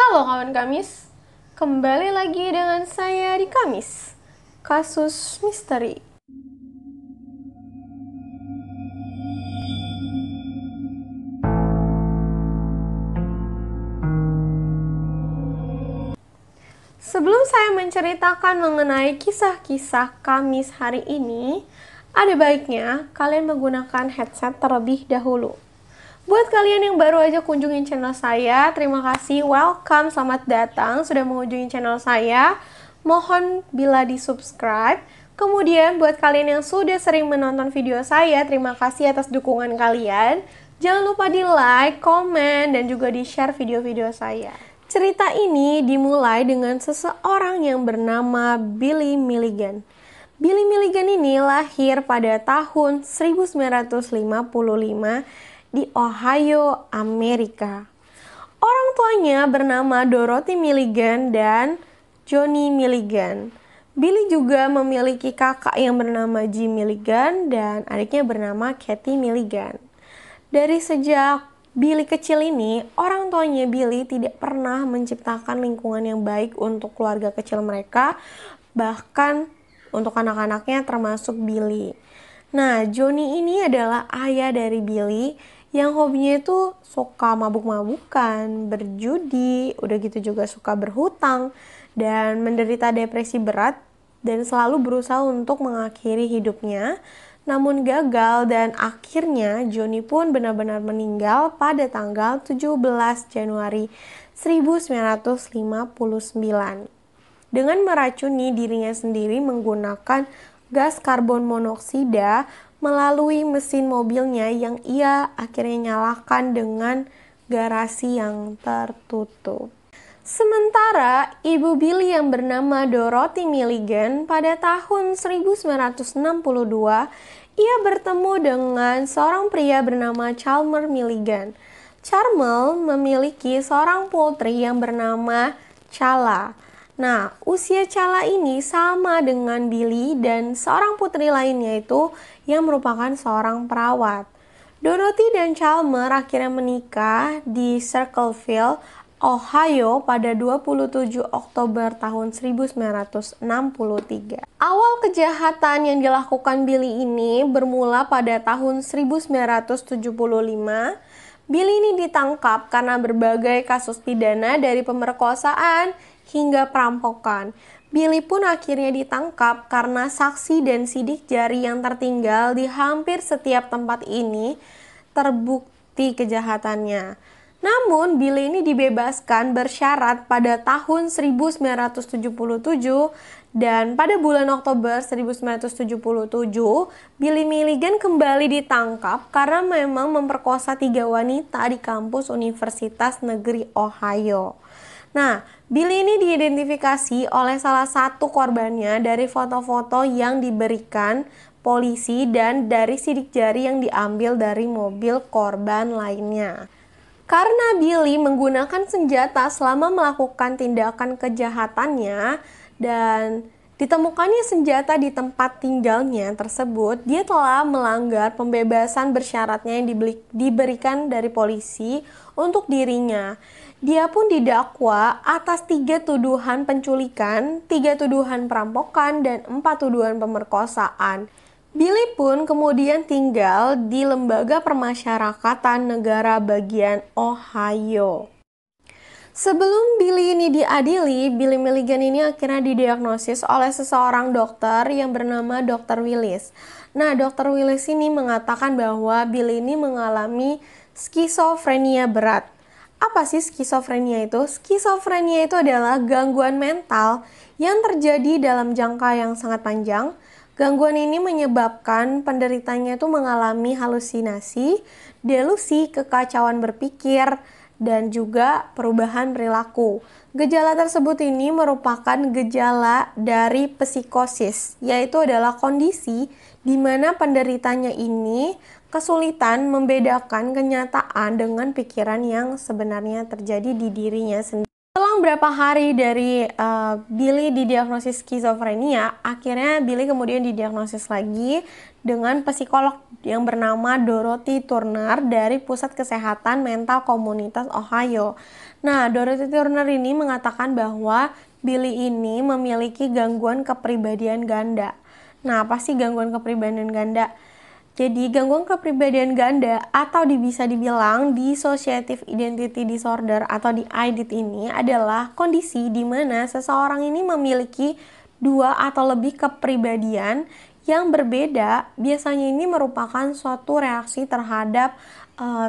Halo kawan Kamis, kembali lagi dengan saya di Kamis, Kasus Misteri. Sebelum saya menceritakan mengenai kisah-kisah Kamis hari ini, ada baiknya kalian menggunakan headset terlebih dahulu. Buat kalian yang baru aja kunjungin channel saya, terima kasih, welcome, selamat datang sudah mengunjungi channel saya. Mohon bila di-subscribe. Kemudian buat kalian yang sudah sering menonton video saya, terima kasih atas dukungan kalian. Jangan lupa di-like, komen, dan juga di-share video-video saya. Cerita ini dimulai dengan seseorang yang bernama Billy Milligan. Billy Milligan ini lahir pada tahun 1955 di Ohio, Amerika. Orang tuanya bernama Dorothy Milligan dan Johnny Milligan. Billy juga memiliki kakak yang bernama Jim Milligan dan adiknya bernama Kathy Milligan. Dari sejak Billy kecil ini, orang tuanya Billy tidak pernah menciptakan lingkungan yang baik untuk keluarga kecil mereka, bahkan untuk anak-anaknya termasuk Billy. Nah, Johnny ini adalah ayah dari Billy yang hobinya itu suka mabuk-mabukan, berjudi, udah gitu juga suka berhutang, dan menderita depresi berat, dan selalu berusaha untuk mengakhiri hidupnya. Namun gagal dan akhirnya Johnny pun benar-benar meninggal pada tanggal 17 Januari 1959 dengan meracuni dirinya sendiri menggunakan gas karbon monoksida melalui mesin mobilnya yang ia akhirnya nyalakan dengan garasi yang tertutup. Sementara ibu Billy yang bernama Dorothy Milligan pada tahun 1962, ia bertemu dengan seorang pria bernama Chalmer Milligan. Chalmer memiliki seorang putri yang bernama Chala. Nah, usia Chala ini sama dengan Billy dan seorang putri lainnya itu yang merupakan seorang perawat. Dorothy dan Chalmer akhirnya menikah di Circleville, Ohio pada 27 Oktober tahun 1963. Awal kejahatan yang dilakukan Billy ini bermula pada tahun 1975. Billy ini ditangkap karena berbagai kasus pidana dari pemerkosaan hingga perampokan. Billy pun akhirnya ditangkap karena saksi dan sidik jari yang tertinggal di hampir setiap tempat ini terbukti kejahatannya. Namun Billy ini dibebaskan bersyarat pada tahun 1977 dan pada bulan Oktober 1977 Billy Milligan kembali ditangkap karena memang memperkosa 3 wanita di kampus Universitas Negeri Ohio. Nah, Billy ini diidentifikasi oleh salah satu korbannya dari foto-foto yang diberikan polisi dan dari sidik jari yang diambil dari mobil korban lainnya. Karena Billy menggunakan senjata selama melakukan tindakan kejahatannya dan ditemukannya senjata di tempat tinggalnya tersebut, dia telah melanggar pembebasan bersyaratnya yang diberikan dari polisi untuk dirinya. Dia pun didakwa atas 3 tuduhan penculikan, 3 tuduhan perampokan, dan 4 tuduhan pemerkosaan. Billy pun kemudian tinggal di Lembaga Permasyarakatan Negara bagian Ohio. Sebelum Billy ini diadili, Billy Milligan ini akhirnya didiagnosis oleh seseorang dokter yang bernama Dr. Willis. Nah, Dr. Willis ini mengatakan bahwa Billy ini mengalami skizofrenia berat. Apa sih skizofrenia itu? Skizofrenia itu adalah gangguan mental yang terjadi dalam jangka yang sangat panjang. Gangguan ini menyebabkan penderitanya itu mengalami halusinasi, delusi, kekacauan berpikir, dan juga perubahan perilaku. Gejala tersebut ini merupakan gejala dari psikosis, yaitu adalah kondisi di mana penderitanya ini kesulitan membedakan kenyataan dengan pikiran yang sebenarnya terjadi di dirinya sendiri. Selang berapa hari dari Billy didiagnosis skizofrenia, akhirnya Billy kemudian didiagnosis lagi dengan psikolog yang bernama Dorothy Turner dari Pusat Kesehatan Mental Komunitas Ohio. Nah, Dorothy Turner ini mengatakan bahwa Billy ini memiliki gangguan kepribadian ganda. Nah, apa sih gangguan kepribadian ganda? Jadi, gangguan kepribadian ganda atau bisa dibilang dissociative identity disorder atau DID ini adalah kondisi di mana seseorang ini memiliki dua atau lebih kepribadian yang berbeda. Biasanya ini merupakan suatu reaksi terhadap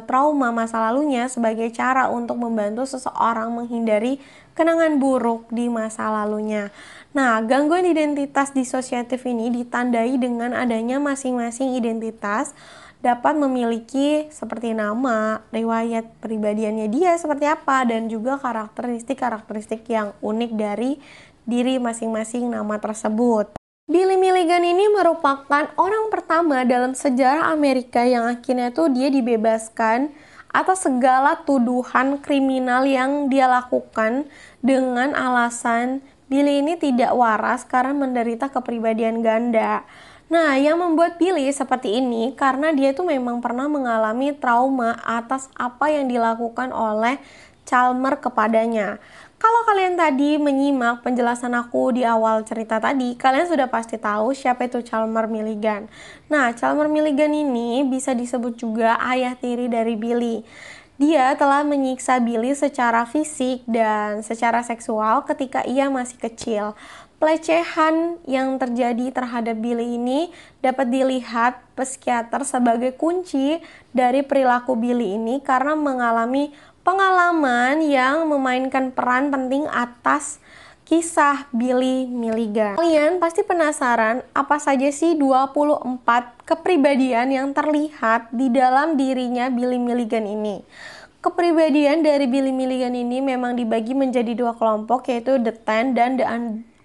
trauma masa lalunya sebagai cara untuk membantu seseorang menghindari kenangan buruk di masa lalunya. Nah, gangguan identitas disosiatif ini ditandai dengan adanya masing-masing identitas dapat memiliki seperti nama, riwayat pribadiannya dia seperti apa, dan juga karakteristik-karakteristik yang unik dari diri masing-masing nama tersebut. Billy Milligan ini merupakan orang pertama dalam sejarah Amerika yang akhirnya tuh dia dibebaskan atas segala tuduhan kriminal yang dia lakukan dengan alasan Billy ini tidak waras karena menderita kepribadian ganda. Nah, yang membuat Billy seperti ini karena dia tuh memang pernah mengalami trauma atas apa yang dilakukan oleh Chalmer kepadanya. Kalau kalian tadi menyimak penjelasan aku di awal cerita tadi, kalian sudah pasti tahu siapa itu Chalmer Milligan. Nah, Chalmer Milligan ini bisa disebut juga ayah tiri dari Billy. Dia telah menyiksa Billy secara fisik dan secara seksual ketika ia masih kecil. Pelecehan yang terjadi terhadap Billy ini dapat dilihat psikiater sebagai kunci dari perilaku Billy ini karena mengalami pengalaman yang memainkan peran penting atas kisah Billy Milligan. Kalian pasti penasaran apa saja sih 24 kepribadian yang terlihat di dalam dirinya Billy Milligan ini. Kepribadian dari Billy Milligan ini memang dibagi menjadi dua kelompok, yaitu the Ten dan the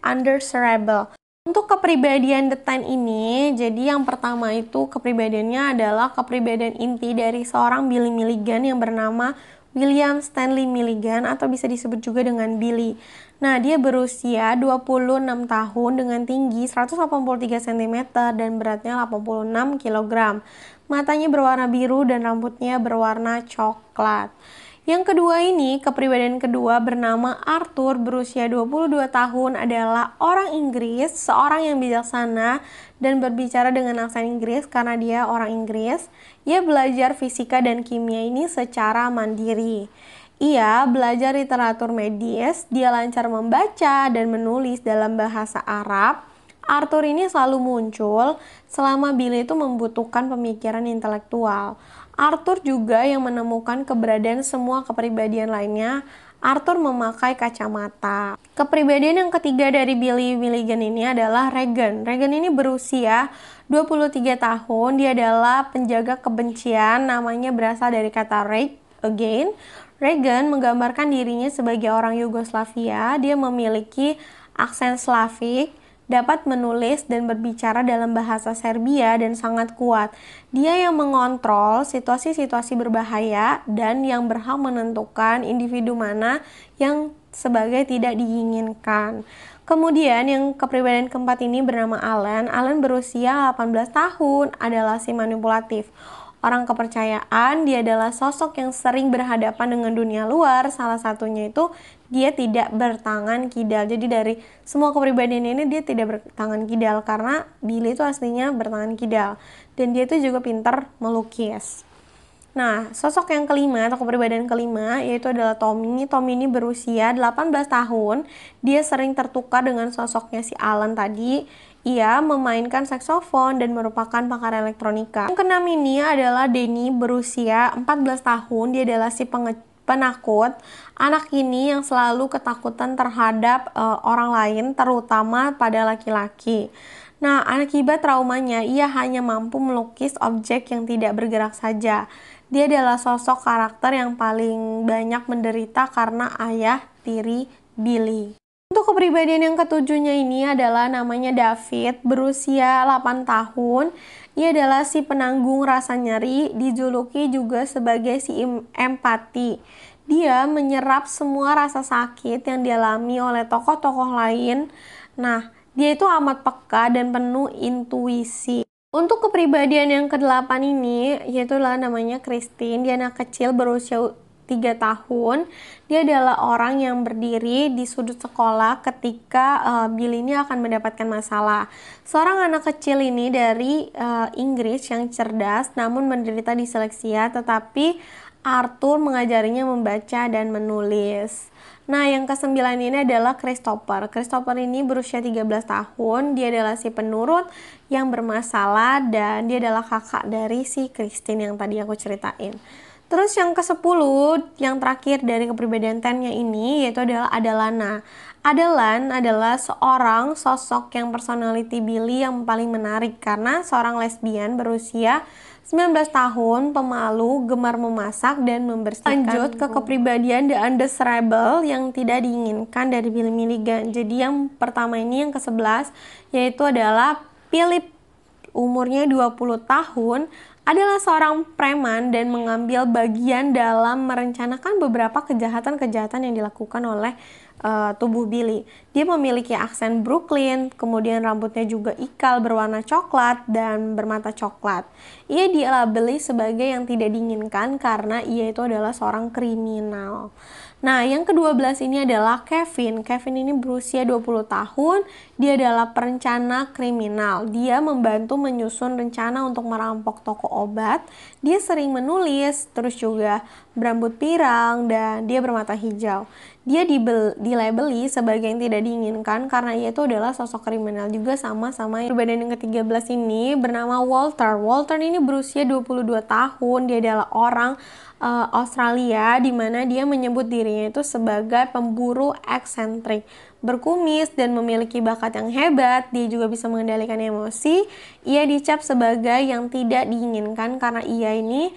Undesirable. Untuk kepribadian the Ten ini, jadi yang pertama itu kepribadiannya adalah kepribadian inti dari seorang Billy Milligan yang bernama William Stanley Milligan atau bisa disebut juga dengan Billy. Nah, dia berusia 26 tahun dengan tinggi 183 cm dan beratnya 86 kg. Matanya berwarna biru dan rambutnya berwarna coklat. Yang kedua ini, kepribadian kedua bernama Arthur, berusia 22 tahun, adalah orang Inggris, seorang yang bijaksana dan berbicara dengan aksen Inggris karena dia orang Inggris. Ia belajar fisika dan kimia ini secara mandiri. Ia belajar literatur medis, dia lancar membaca dan menulis dalam bahasa Arab. Arthur ini selalu muncul selama Billy itu membutuhkan pemikiran intelektual. Arthur juga yang menemukan keberadaan semua kepribadian lainnya. Arthur memakai kacamata. Kepribadian yang ketiga dari Billy Milligan ini adalah Regan. Regan ini berusia 23 tahun. Dia adalah penjaga kebencian. Namanya berasal dari kata rage, again. Regan menggambarkan dirinya sebagai orang Yugoslavia. Dia memiliki aksen Slavik, dapat menulis dan berbicara dalam bahasa Serbia dan sangat kuat. Dia yang mengontrol situasi-situasi berbahaya dan yang berhak menentukan individu mana yang sebagai tidak diinginkan. Kemudian yang kepribadian keempat ini bernama Alan. Alan berusia 18 tahun, adalah si manipulatif. Orang kepercayaan, dia adalah sosok yang sering berhadapan dengan dunia luar. Salah satunya itu dia tidak bertangan kidal. Jadi dari semua kepribadian ini dia tidak bertangan kidal karena Billy itu aslinya bertangan kidal. Dan dia itu juga pintar melukis. Nah, sosok yang kelima atau kepribadian kelima yaitu adalah Tommy. Tommy ini berusia 18 tahun. Dia sering tertukar dengan sosoknya si Alan tadi. Ia memainkan saksofon dan merupakan pakar elektronika. Yang keenam ini adalah Danny, berusia 14 tahun. Dia adalah si penakut. Anak ini yang selalu ketakutan terhadap orang lain, terutama pada laki-laki. Nah, akibat traumanya, ia hanya mampu melukis objek yang tidak bergerak saja. Dia adalah sosok karakter yang paling banyak menderita karena ayah tiri Billy. Untuk kepribadian yang ketujuhnya ini adalah namanya David, berusia 8 tahun. Ia adalah si penanggung rasa nyeri, dijuluki juga sebagai si empati. Dia menyerap semua rasa sakit yang dialami oleh tokoh-tokoh lain. Nah, dia itu amat peka dan penuh intuisi. Untuk kepribadian yang ke-8 ini, yaitu namanya Christine. Dia anak kecil berusia 3 tahun. Dia adalah orang yang berdiri di sudut sekolah ketika Billy ini akan mendapatkan masalah. Seorang anak kecil ini dari Inggris yang cerdas namun menderita disleksia, tetapi Arthur mengajarinya membaca dan menulis. Nah, yang ke-9 ini adalah Christopher. Christopher ini berusia 13 tahun. Dia adalah si penurut yang bermasalah dan dia adalah kakak dari si Christine yang tadi aku ceritain. Terus yang ke-10, yang terakhir dari kepribadian Ten-nya ini, yaitu adalah Adalana. Adelan adalah seorang sosok yang personality Billy yang paling menarik karena seorang lesbian berusia 19 tahun, pemalu, gemar memasak dan membersihkan. Lanjut ke kepribadian The Undesirable yang tidak diinginkan dari Billy Milligan. Jadi yang pertama ini yang ke-11 yaitu adalah Philip. Umurnya 20 tahun, adalah seorang preman dan mengambil bagian dalam merencanakan beberapa kejahatan-kejahatan yang dilakukan oleh tubuh Billy. Dia memiliki aksen Brooklyn, kemudian rambutnya juga ikal berwarna coklat dan bermata coklat. Ia dilabeli sebagai yang tidak diinginkan karena ia itu adalah seorang kriminal. Nah, yang ke-12 ini adalah Kevin. Kevin ini berusia 20 tahun. Dia adalah perencana kriminal. Dia membantu menyusun rencana untuk merampok toko obat. Dia sering menulis, terus juga berambut pirang, dan dia bermata hijau. Dia dilabeli sebagai yang tidak diinginkan karena ia itu adalah sosok kriminal juga sama-sama. Perbedaan yang ke-13 ini bernama Walter. Walter ini berusia 22 tahun. Dia adalah orang Australia di mana dia menyebut dirinya itu sebagai pemburu eksentrik, berkumis dan memiliki bakat yang hebat. Dia juga bisa mengendalikan emosi. Ia dicap sebagai yang tidak diinginkan karena ia ini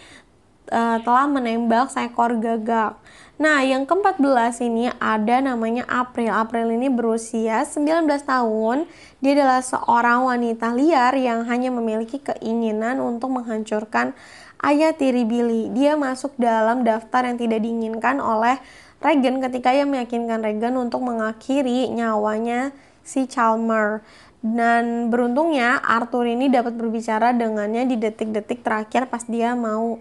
telah menembak seekor gagak. Nah, yang ke-14 ini ada namanya April. April ini berusia 19 tahun. Dia adalah seorang wanita liar yang hanya memiliki keinginan untuk menghancurkan ayah tiri Billy. Dia masuk dalam daftar yang tidak diinginkan oleh Regan ketika ia meyakinkan Regan untuk mengakhiri nyawanya si Chalmer. Dan beruntungnya Arthur ini dapat berbicara dengannya di detik-detik terakhir pas dia mau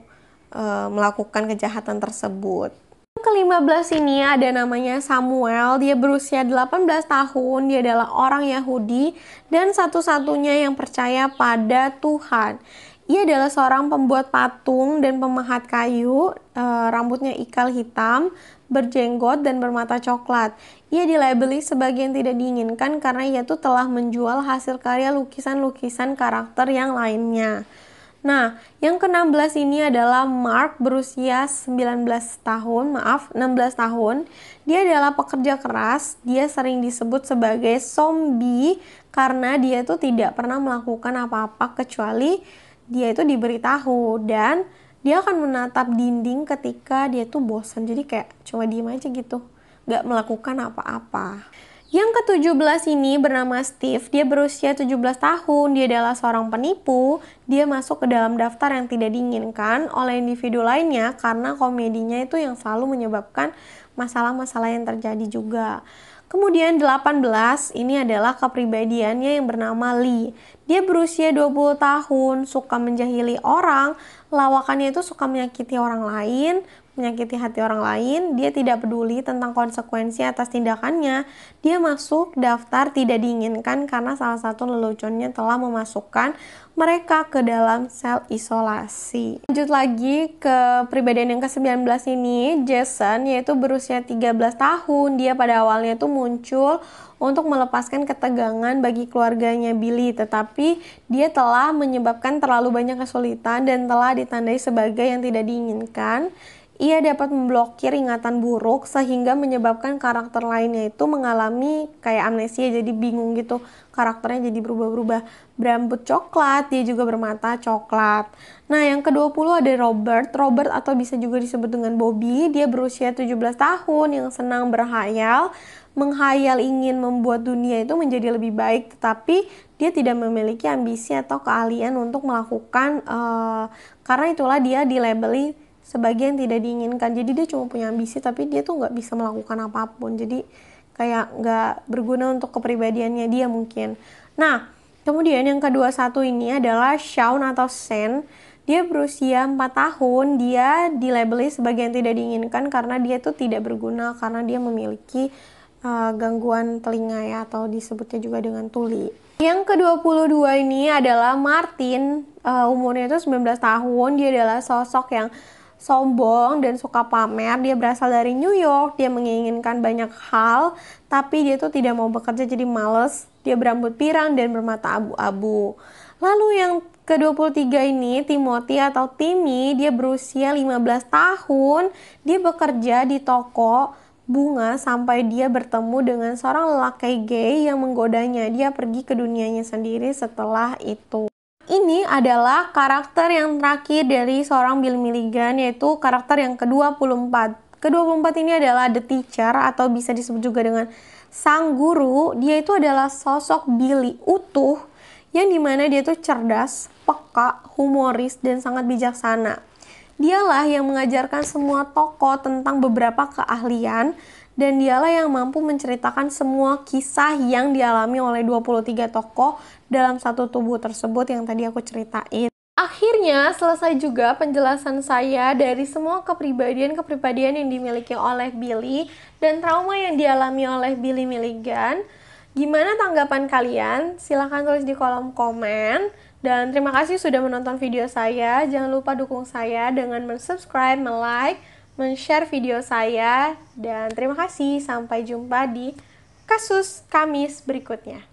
melakukan kejahatan tersebut. Yang ke-15 ini ada namanya Samuel. Dia berusia 18 tahun. Dia adalah orang Yahudi dan satu-satunya yang percaya pada Tuhan. Ia adalah seorang pembuat patung dan pemahat kayu, rambutnya ikal hitam, berjenggot dan bermata coklat. Ia dilabeli sebagai yang tidak diinginkan karena ia tuh telah menjual hasil karya lukisan-lukisan karakter yang lainnya. Nah, yang ke-16 ini adalah Mark berusia 16 tahun. Dia adalah pekerja keras. Dia sering disebut sebagai zombie karena dia tuh tidak pernah melakukan apa-apa kecuali dia itu diberitahu, dan dia akan menatap dinding ketika dia tuh bosan. Jadi kayak cuma diem aja gitu, gak melakukan apa-apa. Yang ke-17 ini bernama Steve. Dia berusia 17 tahun. Dia adalah seorang penipu. Dia masuk ke dalam daftar yang tidak diinginkan oleh individu lainnya karena komedinya itu yang selalu menyebabkan masalah-masalah yang terjadi juga. Kemudian 18 ini adalah kepribadiannya yang bernama Lee. Dia berusia 20 tahun, suka menjahili orang, lawakannya itu suka menyakiti orang lain, menyakiti hati orang lain. Dia tidak peduli tentang konsekuensi atas tindakannya. Dia masuk daftar tidak diinginkan karena salah satu leluconnya telah memasukkan mereka ke dalam sel isolasi. Lanjut lagi ke pribadian yang ke-19 ini, Jason, yaitu berusia 13 tahun. Dia pada awalnya itu muncul untuk melepaskan ketegangan bagi keluarganya Billy, tetapi dia telah menyebabkan terlalu banyak kesulitan dan telah ditandai sebagai yang tidak diinginkan. Ia dapat memblokir ingatan buruk sehingga menyebabkan karakter lainnya itu mengalami kayak amnesia, jadi bingung gitu. Karakternya jadi berubah-ubah. Berambut coklat, dia juga bermata coklat. Nah, yang ke-20 ada Robert. Robert atau bisa juga disebut dengan Bobby. Dia berusia 17 tahun yang senang berhayal. Menghayal ingin membuat dunia itu menjadi lebih baik, tetapi dia tidak memiliki ambisi atau keahlian untuk melakukan, karena itulah dia dilabeli sebagai yang tidak diinginkan. Jadi dia cuma punya ambisi tapi dia tuh nggak bisa melakukan apapun. Jadi kayak nggak berguna untuk kepribadiannya dia mungkin. Nah, kemudian yang kedua satu ini adalah Shaun atau Sen. Dia berusia 4 tahun, dia dilabeli sebagai yang tidak diinginkan karena dia tuh tidak berguna, karena dia memiliki gangguan telinga ya, atau disebutnya juga dengan tuli. Yang ke-22 ini adalah Martin, umurnya itu 19 tahun, dia adalah sosok yang sombong dan suka pamer. Dia berasal dari New York, dia menginginkan banyak hal, tapi dia tuh tidak mau bekerja jadi males. Dia berambut pirang dan bermata abu-abu. Lalu yang ke-23 ini, Timothy atau Timmy, dia berusia 15 tahun, dia bekerja di toko bunga sampai dia bertemu dengan seorang lelaki gay yang menggodanya. Dia pergi ke dunianya sendiri setelah itu. Ini adalah karakter yang terakhir dari seorang Billy Milligan, yaitu karakter yang ke-24. Ke-24 ini adalah The Teacher atau bisa disebut juga dengan sang guru. Dia itu adalah sosok Billy utuh, yang dimana dia tuh cerdas, peka, humoris, dan sangat bijaksana. Dialah yang mengajarkan semua tokoh tentang beberapa keahlian, dan dialah yang mampu menceritakan semua kisah yang dialami oleh 23 tokoh dalam satu tubuh tersebut yang tadi aku ceritain. Akhirnya selesai juga penjelasan saya dari semua kepribadian yang dimiliki oleh Billy dan trauma yang dialami oleh Billy Milligan. Gimana tanggapan kalian? Silahkan tulis di kolom komen. Dan terima kasih sudah menonton video saya. Jangan lupa dukung saya dengan subscribe, like, share video saya. Dan terima kasih. Sampai jumpa di kasus Kamis berikutnya.